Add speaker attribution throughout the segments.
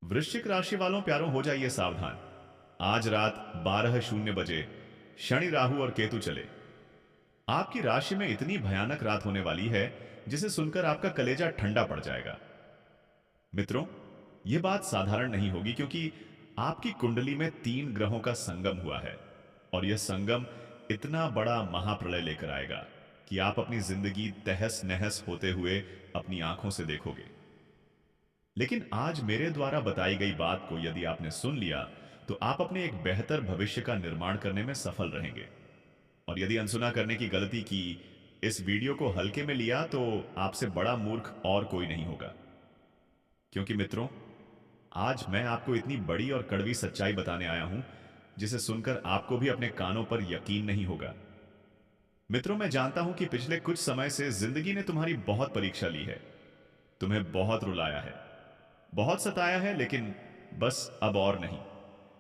Speaker 1: वृश्चिक राशि वालों प्यारों हो जाइए सावधान। आज रात 12:00 शनि राहु और केतु चले। आपकी राशि में इतनी भयानक रात होने वाली है जिसे सुनकर आपका कलेजा ठंडा पड़ जाएगा। मित्रों, यह बात साधारण नहीं होगी क्योंकि आपकी कुंडली में 3 ग्रहों का संगम हुआ है और यह संगम इतना बड़ा महाप्रलय लेकर आएगा कि आप अपनी जिंदगी तहस नहस होते हुए अपनी आंखों से देखोगे। लेकिन आज मेरे द्वारा बताई गई बात को यदि आपने सुन लिया तो आप अपने एक बेहतर भविष्य का निर्माण करने में सफल रहेंगे। और यदि अनसुना करने की गलती की, इस वीडियो को हल्के में लिया तो आपसे बड़ा मूर्ख और कोई नहीं होगा। क्योंकि मित्रों, आज मैं आपको इतनी बड़ी और कड़वी सच्चाई बताने आया हूं जिसे सुनकर आपको भी अपने कानों पर यकीन नहीं होगा। मित्रों, मैं जानता हूं कि पिछले कुछ समय से जिंदगी ने तुम्हारी बहुत परीक्षा ली है, तुम्हें बहुत रुलाया है, बहुत सताया है, लेकिन बस अब और नहीं।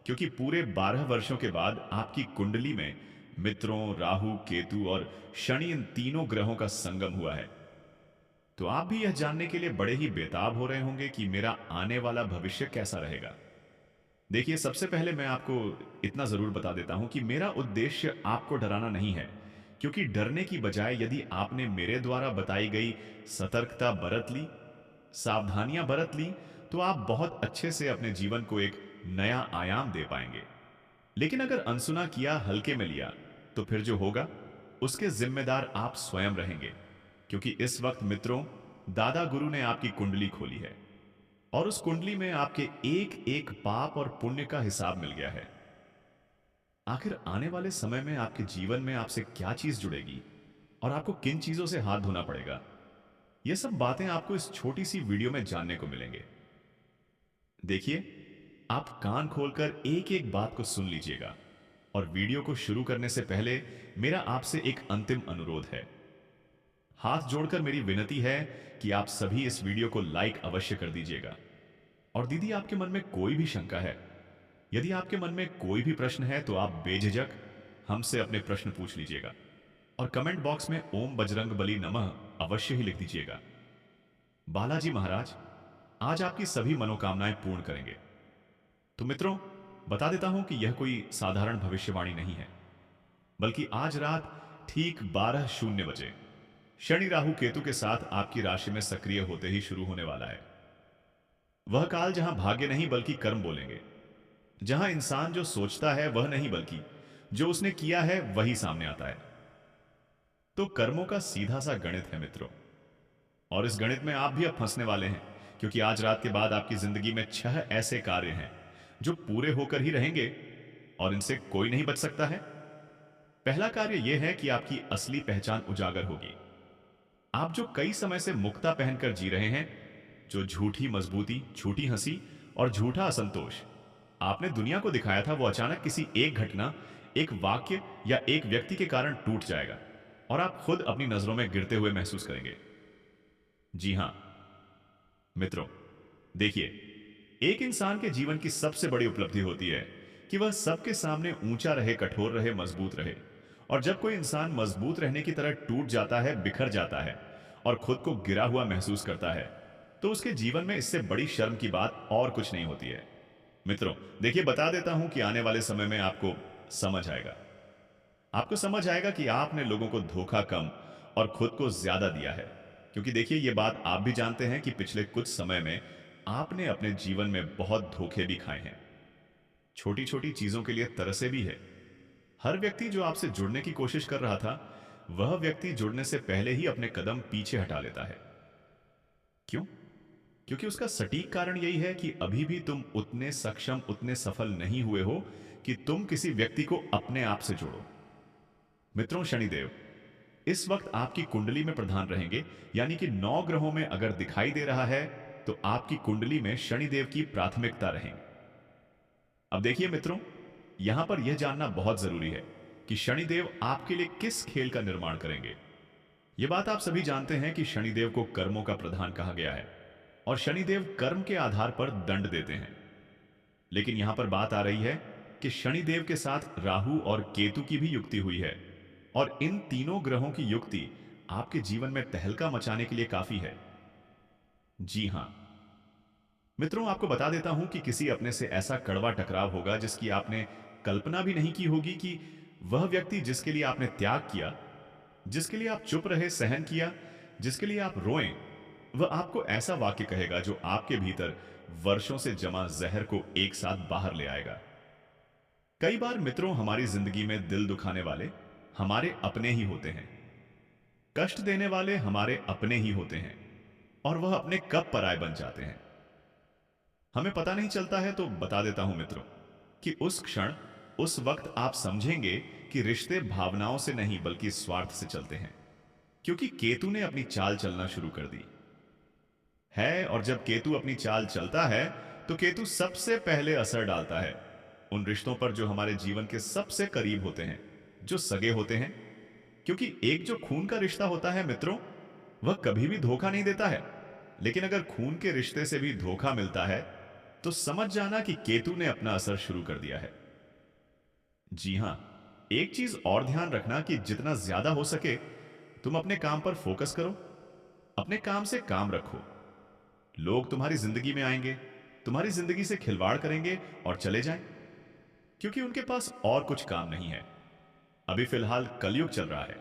Speaker 1: क्योंकि पूरे 12 वर्षों के बाद आपकी कुंडली में मित्रों, राहु, केतु और शनि, इन तीनों ग्रहों का संगम हुआ है। तो आप भी यह जानने के लिए बड़े ही बेताब हो रहे होंगे कि मेरा आने वाला भविष्य कैसा रहेगा। देखिए, सबसे पहले मैं आपको इतना जरूर बता देता हूं कि मेरा उद्देश्य आपको डराना नहीं है। क्योंकि डरने की बजाय यदि आपने मेरे द्वारा बताई गई सतर्कता बरत ली, सावधानियां बरत ली, तो आप बहुत अच्छे से अपने जीवन को एक नया आयाम दे पाएंगे। लेकिन अगर अनसुना किया, हल्के में लिया, तो फिर जो होगा उसके जिम्मेदार आप स्वयं रहेंगे। क्योंकि इस वक्त मित्रों, दादा गुरु ने आपकी कुंडली खोली है और उस कुंडली में आपके एक एक पाप और पुण्य का हिसाब मिल गया है। आखिर आने वाले समय में आपके जीवन में आपसे क्या चीज जुड़ेगी और आपको किन चीजों से हाथ धोना पड़ेगा, ये सब बातें आपको इस छोटी सी वीडियो में जानने को मिलेंगे। देखिए, आप कान खोलकर एक एक बात को सुन लीजिएगा। और वीडियो को शुरू करने से पहले मेरा आपसे एक अंतिम अनुरोध है। हाथ जोड़कर मेरी विनती है कि आप सभी इस वीडियो को लाइक अवश्य कर दीजिएगा। और दीदी, आपके मन में कोई भी शंका है, यदि आपके मन में कोई भी प्रश्न है, तो आप बेझिझक हमसे अपने प्रश्न पूछ लीजिएगा और कमेंट बॉक्स में ओम बजरंग बली नमः अवश्य ही लिख दीजिएगा। बालाजी महाराज आज आपकी सभी मनोकामनाएं पूर्ण करेंगे। तो मित्रों, बता देता हूं कि यह कोई साधारण भविष्यवाणी नहीं है, बल्कि आज रात ठीक 12:00 शनि राहु केतु के साथ आपकी राशि में सक्रिय होते ही शुरू होने वाला है। वह काल जहां भाग्य नहीं बल्कि कर्म बोलेंगे, जहां इंसान जो सोचता है वह नहीं बल्कि जो उसने किया है वही सामने आता है। तो कर्मों का सीधा सा गणित है मित्रों, और इस गणित में आप भी अब फंसने वाले हैं। क्योंकि आज रात के बाद आपकी जिंदगी में 6 ऐसे कार्य हैं जो पूरे होकर ही रहेंगे और इनसे कोई नहीं बच सकता है। पहला कार्य यह है कि आपकी असली पहचान उजागर होगी। आप जो कई समय से मुक्ता पहनकर जी रहे हैं, जो झूठी मजबूती, झूठी हंसी और झूठा असंतोष आपने दुनिया को दिखाया था, वो अचानक किसी एक घटना, एक वाक्य या एक व्यक्ति के कारण टूट जाएगा और आप खुद अपनी नजरों में गिरते हुए महसूस करेंगे। जी हां मित्रों, देखिए, एक इंसान के जीवन की सबसे बड़ी उपलब्धि होती है कि वह सबके सामने ऊंचा रहे, कठोर रहे, मजबूत रहे। और जब कोई इंसान मजबूत रहने की तरह टूट जाता है, बिखर जाता है और खुद को गिरा हुआ महसूस करता है, तो उसके जीवन में इससे बड़ी शर्म की बात और कुछ नहीं होती है। मित्रों, देखिए, बता देता हूं कि आने वाले समय में आपको समझ आएगा। आपको समझ आएगा कि आपने लोगों को धोखा कम और खुद को ज्यादा दिया है। क्योंकि देखिए, यह बात आप भी जानते हैं कि पिछले कुछ समय में आपने अपने जीवन में बहुत धोखे भी खाए हैं, छोटी छोटी चीजों के लिए तरसे भी है। हर व्यक्ति जो आपसे जुड़ने की कोशिश कर रहा था, वह व्यक्ति जुड़ने से पहले ही अपने कदम पीछे हटा लेता है। क्यों? क्योंकि उसका सटीक कारण यही है कि अभी भी तुम उतने सक्षम, उतने सफल नहीं हुए हो कि तुम किसी व्यक्ति को अपने आप से जोड़ो। मित्रों, शनिदेव इस वक्त आपकी कुंडली में प्रधान रहेंगे, यानी कि 9 ग्रहों में अगर दिखाई दे रहा है तो आपकी कुंडली में शनिदेव की प्राथमिकता रहेंगी। अब देखिए मित्रों, यहां पर यह जानना बहुत जरूरी है कि शनिदेव आपके लिए किस खेल का निर्माण करेंगे। यह बात आप सभी जानते हैं कि शनिदेव को कर्मों का प्रधान कहा गया है और शनिदेव कर्म के आधार पर दंड देते हैं। लेकिन यहां पर बात आ रही है कि शनिदेव के साथ राहु और केतु की भी युक्ति हुई है और इन तीनों ग्रहों की युक्ति आपके जीवन में तहलका मचाने के लिए काफी है। जी हां, मित्रों, आपको बता देता हूं कि किसी अपने से ऐसा कड़वा टकराव होगा जिसकी आपने कल्पना भी नहीं की होगी कि वह व्यक्ति जिसके लिए आपने त्याग किया, जिसके लिए आप चुप रहे, सहन किया, जिसके लिए आप रोएं, वह आपको ऐसा वाक्य कहेगा जो आपके भीतर वर्षों से जमा जहर को एक साथ बाहर ले आएगा। कई बार मित्रों, हमारी जिंदगी में दिल दुखाने वाले हमारे अपने ही होते हैं। कष्ट देने वाले हमारे अपने ही होते हैं, और वह अपने कब पराये बन जाते हैं हमें पता नहीं चलता है। तो बता देता हूं मित्रों कि उस क्षण, उस वक्त आप समझेंगे कि रिश्ते भावनाओं से नहीं बल्कि स्वार्थ से चलते हैं, क्योंकि केतु ने अपनी चाल चलना शुरू कर दी है। और जब केतु अपनी चाल चलता है तो केतु सबसे पहले असर डालता है उन रिश्तों पर जो हमारे जीवन के सबसे करीब होते हैं, जो सगे होते हैं। क्योंकि एक जो खून का रिश्ता होता है मित्रों, वह कभी भी धोखा नहीं देता है। लेकिन अगर खून के रिश्ते से भी धोखा मिलता है तो समझ जाना कि केतु ने अपना असर शुरू कर दिया है। जी हां, एक चीज और ध्यान रखना कि जितना ज्यादा हो सके तुम अपने काम पर फोकस करो, अपने काम से काम रखो। लोग तुम्हारी जिंदगी में आएंगे, तुम्हारी जिंदगी से खिलवाड़ करेंगे और चले जाएं, क्योंकि उनके पास और कुछ काम नहीं है। अभी फिलहाल कलयुग चल रहा है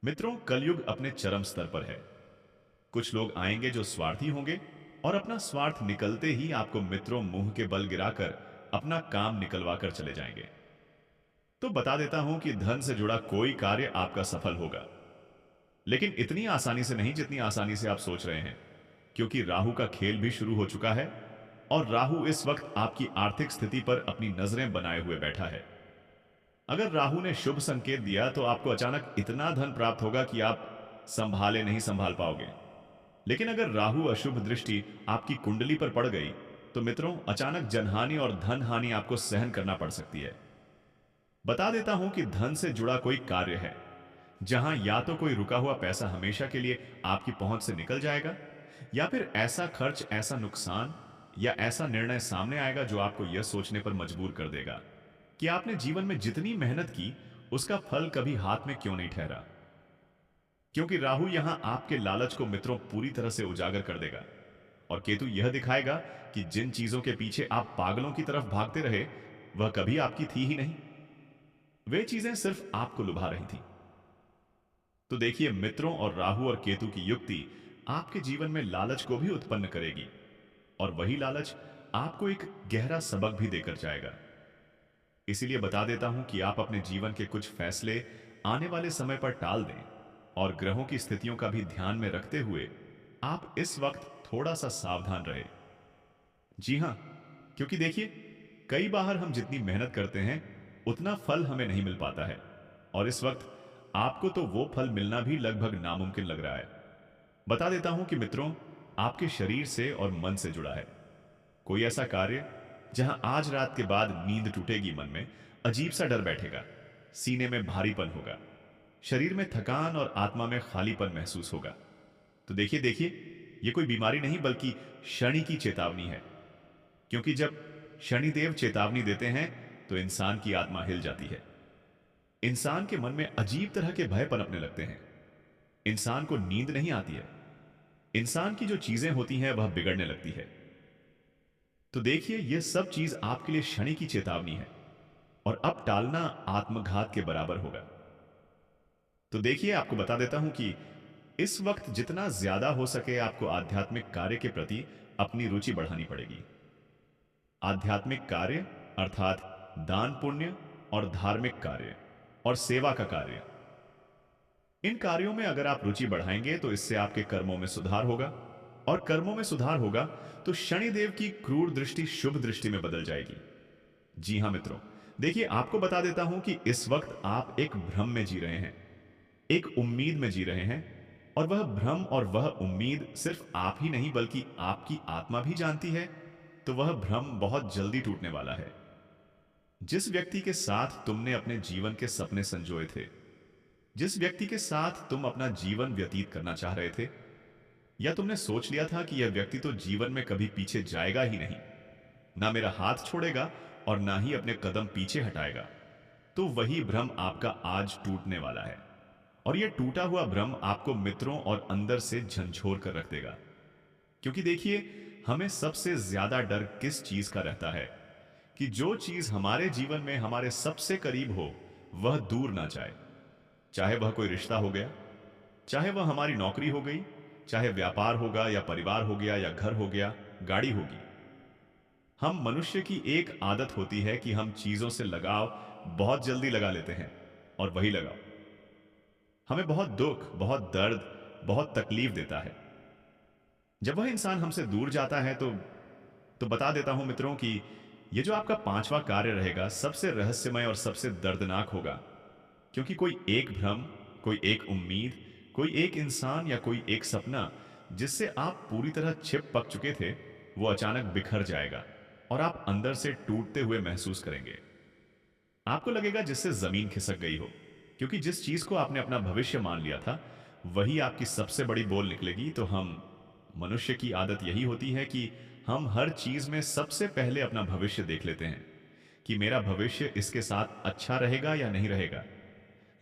Speaker 1: मित्रों, कलयुग अपने चरम स्तर पर है। कुछ लोग आएंगे जो स्वार्थी होंगे और अपना स्वार्थ निकलते ही आपको मित्रों मुंह के बल गिराकर अपना काम निकलवा कर चले जाएंगे। तो बता देता हूं कि धन से जुड़ा कोई कार्य आपका सफल होगा, लेकिन इतनी आसानी से नहीं जितनी आसानी से आप सोच रहे हैं, क्योंकि राहु का खेल भी शुरू हो चुका है और राहु इस वक्त आपकी आर्थिक स्थिति पर अपनी नजरें बनाए हुए बैठा है। अगर राहु ने शुभ संकेत दिया तो आपको अचानक इतना धन प्राप्त होगा कि आप संभाले नहीं संभाल पाओगे। लेकिन अगर राहु अशुभ दृष्टि आपकी कुंडली पर पड़ गई तो मित्रों, अचानक जनहानि और धन हानि आपको सहन करना पड़ सकती है। बता देता हूं कि धन से जुड़ा कोई कार्य है जहां या तो कोई रुका हुआ पैसा हमेशा के लिए आपकी पहुंच से निकल जाएगा, या फिर ऐसा खर्च, ऐसा नुकसान या ऐसा निर्णय सामने आएगा जो आपको यह सोचने पर मजबूर कर देगा कि आपने जीवन में जितनी मेहनत की उसका फल कभी हाथ में क्यों नहीं ठहरा। क्योंकि राहु यहां आपके लालच को मित्रों पूरी तरह से उजागर कर देगा, और केतु यह दिखाएगा कि जिन चीजों के पीछे आप पागलों की तरफ भागते रहे वह कभी आपकी थी ही नहीं, वे चीजें सिर्फ आपको लुभा रही थी। तो देखिए मित्रों, और राहु और केतु की युक्ति आपके जीवन में लालच को भी उत्पन्न करेगी, और वही लालच आपको एक गहरा सबक भी देकर जाएगा। इसीलिए बता देता हूं कि आप अपने जीवन के कुछ फैसले आने वाले समय पर टाल दें, और ग्रहों की स्थितियों का भी ध्यान में रखते हुए आप इस वक्त थोड़ा सा सावधान रहे। जी हां, क्योंकि देखिए, कई बार हम जितनी मेहनत करते हैं उतना फल हमें नहीं मिल पाता है, और इस वक्त आपको तो वो फल मिलना भी लगभग नामुमकिन लग रहा है। बता देता हूं कि मित्रों, आपके शरीर से और मन से जुड़ा है कोई ऐसा कार्य जहां आज रात के बाद नींद टूटेगी, मन में अजीब सा डर बैठेगा, सीने में भारीपन होगा, शरीर में थकान और आत्मा में खालीपन महसूस होगा। तो देखिए देखिए, ये कोई बीमारी नहीं बल्कि शनि की चेतावनी है। क्योंकि जब शनिदेव चेतावनी देते हैं तो इंसान की आत्मा हिल जाती है, इंसान के मन में अजीब तरह के भय पनपने लगते हैं, इंसान को नींद नहीं आती है, इंसान की जो चीजें होती हैं वह बिगड़ने लगती है। तो देखिए, यह सब चीज आपके लिए शनि की चेतावनी है, और अब टालना आत्मघात के बराबर होगा। तो देखिए, आपको बता देता हूं कि इस वक्त जितना ज्यादा हो सके आपको आध्यात्मिक कार्य के प्रति अपनी रुचि बढ़ानी पड़ेगी। आध्यात्मिक कार्य अर्थात दान पुण्य और धार्मिक कार्य और सेवा का कार्य, इन कार्यों में अगर आप रुचि बढ़ाएंगे तो इससे आपके कर्मों में सुधार होगा, और कर्मों में सुधार होगा तो शनिदेव की क्रूर दृष्टि शुभ दृष्टि में बदल जाएगी। जी हां मित्रों, देखिए, आपको बता देता हूं कि इस वक्त आप एक भ्रम में जी रहे हैं, एक उम्मीद में जी रहे हैं, और वह भ्रम और वह उम्मीद सिर्फ आप ही नहीं बल्कि आपकी आत्मा भी जानती है। तो वह भ्रम बहुत जल्दी टूटने वाला है। जिस व्यक्ति के साथ तुमने अपने जीवन के सपने संजोए थे, जिस व्यक्ति के साथ तुम अपना जीवन व्यतीत करना चाह रहे थे, या तुमने सोच लिया था कि यह व्यक्ति तो जीवन में कभी पीछे जाएगा ही नहीं, ना मेरा हाथ छोड़ेगा और ना ही अपने कदम पीछे हटाएगा, तो वही भ्रम आपका आज टूटने वाला है। और यह टूटा हुआ भ्रम आपको मित्रों और अंदर से झंझोर कर रख देगा। क्योंकि देखिए, हमें सबसे ज्यादा डर किस चीज का रहता है? कि जो चीज हमारे जीवन में हमारे सबसे करीब हो, वह दूर ना जाए। चाहे वह कोई रिश्ता हो गया, चाहे वह हमारी नौकरी हो गई, चाहे व्यापार होगा या परिवार हो गया या घर हो गया, गाड़ी होगी। हम मनुष्य की एक आदत होती है कि हम चीजों से लगाव बहुत जल्दी लगा लेते हैं, और वही लगाव हमें बहुत दुख, बहुत दर्द, बहुत तकलीफ देता है। जब वह इंसान हमसे दूर जाता है तो बता देता हूं मित्रों कि ये जो आपका पांचवा कार्य रहेगा, सबसे रहस्यमय और सबसे दर्दनाक होगा। क्योंकि कोई एक भ्रम, कोई एक उम्मीद, कोई एक इंसान या कोई एक सपना जिससे आप पूरी तरह छिप पक चुके थे, वो अचानक बिखर जाएगा और आप अंदर से टूटते हुए महसूस करेंगे। आपको लगेगा जिससे जमीन खिसक गई हो, क्योंकि जिस चीज को आपने अपना भविष्य मान लिया था, वही आपकी सबसे बड़ी बोल निकलेगी। तो हम मनुष्य की आदत यही होती है कि हम हर चीज में सबसे पहले अपना भविष्य देख लेते हैं कि मेरा भविष्य इसके साथ अच्छा रहेगा या नहीं रहेगा।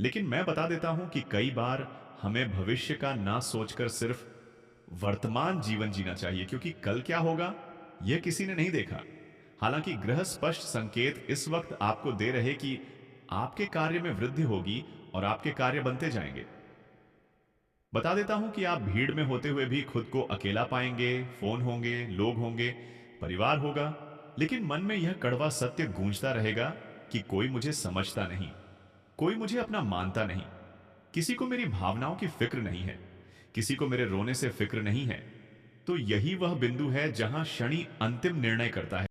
Speaker 1: लेकिन मैं बता देता हूं कि कई बार हमें भविष्य का ना सोचकर सिर्फ वर्तमान जीवन जीना चाहिए, क्योंकि कल क्या होगा यह किसी ने नहीं देखा। हालांकि ग्रह स्पष्ट संकेत इस वक्त आपको दे रहे कि आपके कार्य में वृद्धि होगी और आपके कार्य बनते जाएंगे। बता देता हूं कि आप भीड़ में होते हुए भी खुद को अकेला पाएंगे। फोन होंगे, लोग होंगे, परिवार होगा, लेकिन मन में यह कड़वा सत्य गूंजता रहेगा कि कोई मुझे समझता नहीं, कोई मुझे अपना मानता नहीं, किसी को मेरी भावनाओं की फिक्र नहीं है, किसी को मेरे रोने से फिक्र नहीं है। तो यही वह बिंदु है जहां शनि अंतिम निर्णय करता है।